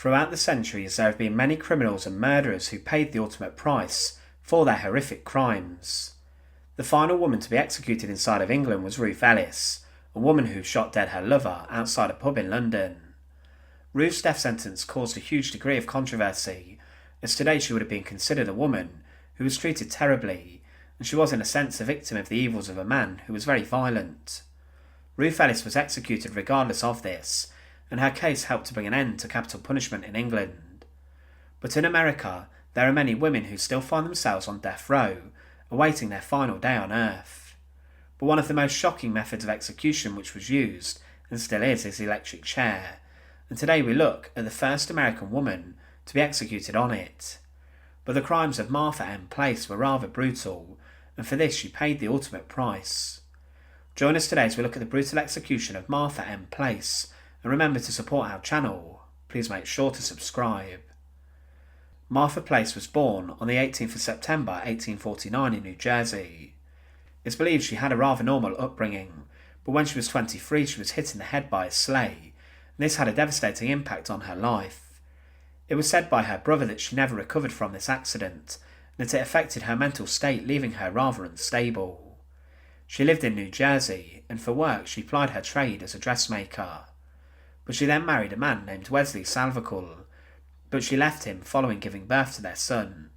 Throughout the centuries, there have been many criminals and murderers who paid the ultimate price for their horrific crimes. The final woman to be executed inside of England was Ruth Ellis, a woman who shot dead her lover outside a pub in London. Ruth's death sentence caused a huge degree of controversy, as today she would have been considered a woman who was treated terribly, and she was in a sense a victim of the evils of a man who was very violent. Ruth Ellis was executed regardless of this, and her case helped to bring an end to capital punishment in England. But in America, there are many women who still find themselves on death row, awaiting their final day on earth. But one of the most shocking methods of execution which was used, and still is the electric chair, and today we look at the first American woman to be executed on it. But the crimes of Martha M. Place were rather brutal, and for this she paid the ultimate price. Join us today as we look at the brutal execution of Martha M. Place, and remember to support our channel. Please make sure to subscribe. Martha Place was born on the 18th of September 1849 in New Jersey. It's believed she had a rather normal upbringing, but when she was 23 she was hit in the head by a sleigh, and this had a devastating impact on her life. It was said by her brother that she never recovered from this accident, and that it affected her mental state, leaving her rather unstable. She lived in New Jersey, and for work she plied her trade as a dressmaker. But she then married a man named Wesley Salvacle, but she left him following giving birth to their son.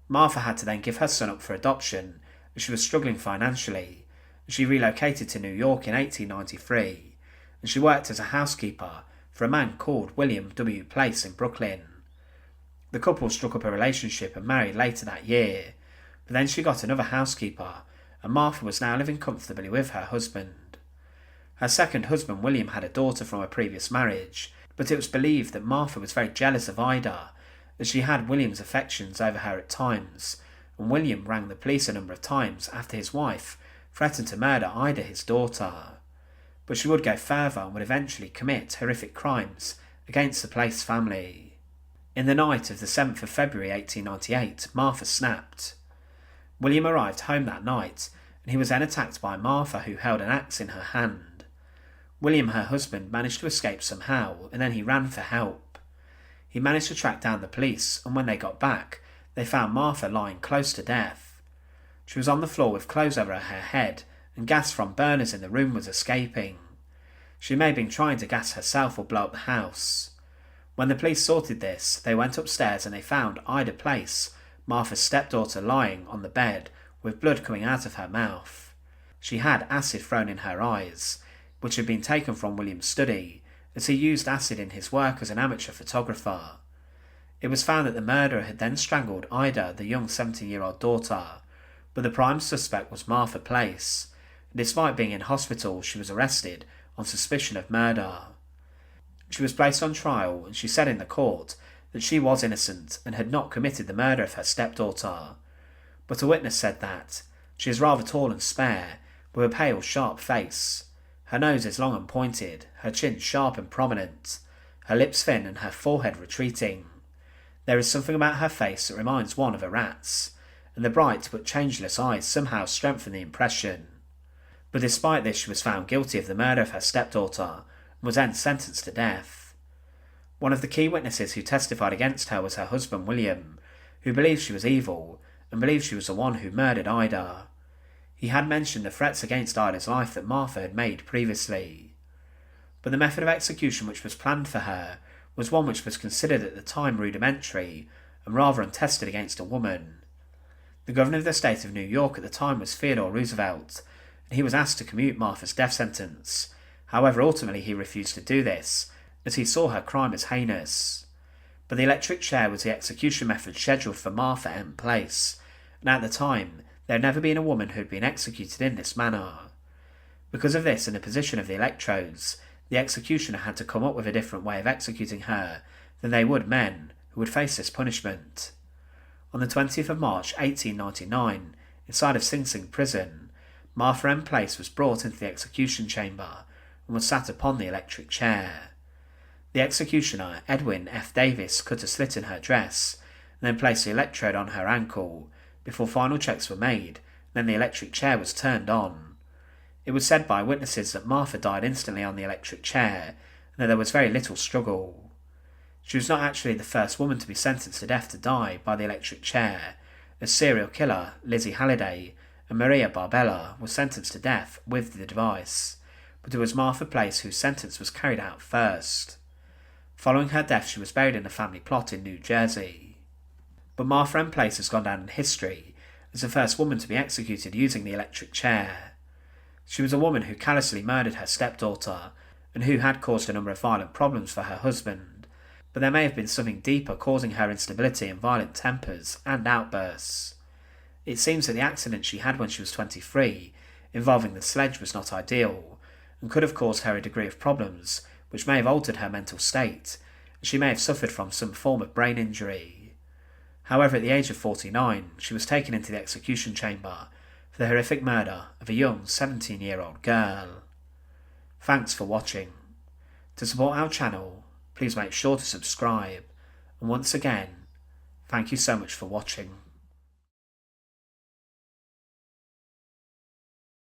Martha had to then give her son up for adoption, as she was struggling financially, and she relocated to New York in 1893, and she worked as a housekeeper for a man called William W. Place in Brooklyn. The couple struck up a relationship and married later that year, but then she got another housekeeper, and Martha was now living comfortably with her husband. Her second husband William had a daughter from a previous marriage, but it was believed that Martha was very jealous of Ida, as she had William's affections over her at times, and William rang the police a number of times after his wife threatened to murder Ida, his daughter. But she would go further and would eventually commit horrific crimes against the Place family. In the night of the 7th of February 1898, Martha snapped. William arrived home that night, and he was then attacked by Martha, who held an axe in her hand. William, her husband, managed to escape somehow, and then he ran for help. He managed to track down the police, and when they got back, they found Martha lying close to death. She was on the floor with clothes over her head, and gas from burners in the room was escaping. She may have been trying to gas herself or blow up the house. When the police sorted this, they went upstairs and they found Ida Place, Martha's stepdaughter, lying on the bed with blood coming out of her mouth. She had acid thrown in her eyes, which had been taken from William's study, as he used acid in his work as an amateur photographer. It was found that the murderer had then strangled Ida, the young 17-year-old daughter, but the prime suspect was Martha Place, and despite being in hospital she was arrested on suspicion of murder. She was placed on trial, and she said in the court that she was innocent and had not committed the murder of her stepdaughter. But a witness said that she is rather tall and spare, with a pale, sharp face. Her nose is long and pointed, her chin sharp and prominent, her lips thin and her forehead retreating. There is something about her face that reminds one of a rat's, and the bright but changeless eyes somehow strengthen the impression. But despite this, she was found guilty of the murder of her stepdaughter and was then sentenced to death. One of the key witnesses who testified against her was her husband William, who believed she was evil and believed she was the one who murdered Ida. He had mentioned the threats against Ida's life that Martha had made previously. But the method of execution which was planned for her was one which was considered at the time rudimentary and rather untested against a woman. The governor of the state of New York at the time was Theodore Roosevelt, and he was asked to commute Martha's death sentence. However, ultimately he refused to do this, as he saw her crime as heinous. But the electric chair was the execution method scheduled for Martha M. Place, and at the time there had never been a woman who had been executed in this manner. Because of this and the position of the electrodes, the executioner had to come up with a different way of executing her than they would men who would face this punishment. On the 20th of March 1899, inside of Sing Sing prison, Martha M. Place was brought into the execution chamber and was sat upon the electric chair. The executioner, Edwin F. Davis, cut a slit in her dress and then placed the electrode on her ankle before final checks were made, then the electric chair was turned on. It was said by witnesses that Martha died instantly on the electric chair and that there was very little struggle. She was not actually the first woman to be sentenced to death to die by the electric chair, as serial killer Lizzie Halliday and Maria Barbella were sentenced to death with the device, but it was Martha Place whose sentence was carried out first. Following her death, she was buried in a family plot in New Jersey. But Martha M. Place has gone down in history as the first woman to be executed using the electric chair. She was a woman who callously murdered her stepdaughter and who had caused a number of violent problems for her husband, but there may have been something deeper causing her instability and violent tempers and outbursts. It seems that the accident she had when she was 23, involving the sledge, was not ideal, and could have caused her a degree of problems which may have altered her mental state, and she may have suffered from some form of brain injury. However, at the age of 49, she was taken into the execution chamber for the horrific murder of a young 17-year-old girl. Thanks for watching. To support our channel, please make sure to subscribe, and once again, thank you so much for watching.